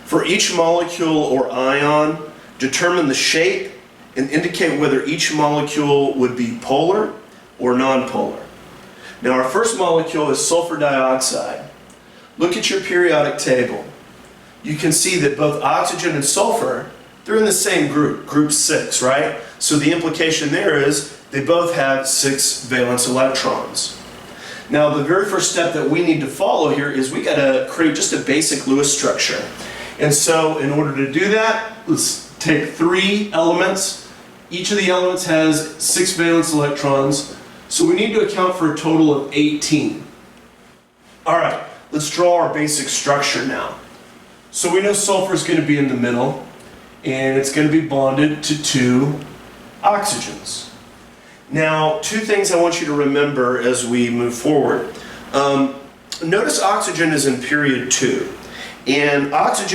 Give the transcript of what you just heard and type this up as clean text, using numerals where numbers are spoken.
For each molecule or ion, determine the shape and indicate whether each molecule would be polar or nonpolar. Now our first molecule is sulfur dioxide. Look at your periodic table. You can see that both oxygen and sulfur, they're in the same group, group 6, right? So the implication there is they both have 6 valence electrons. Now the very first step that we need to follow here is we got to create just a basic Lewis structure. And so in order to do that, let's take 3 elements. Each of the elements has 6 valence electrons. So we need to account for a total of 18. All right, let's draw our basic structure now. So we know sulfur is going to be in the middle, and it's going to be bonded to 2 oxygens. Now, 2 things I want you to remember as we move forward. Notice oxygen is in period 2, and oxygen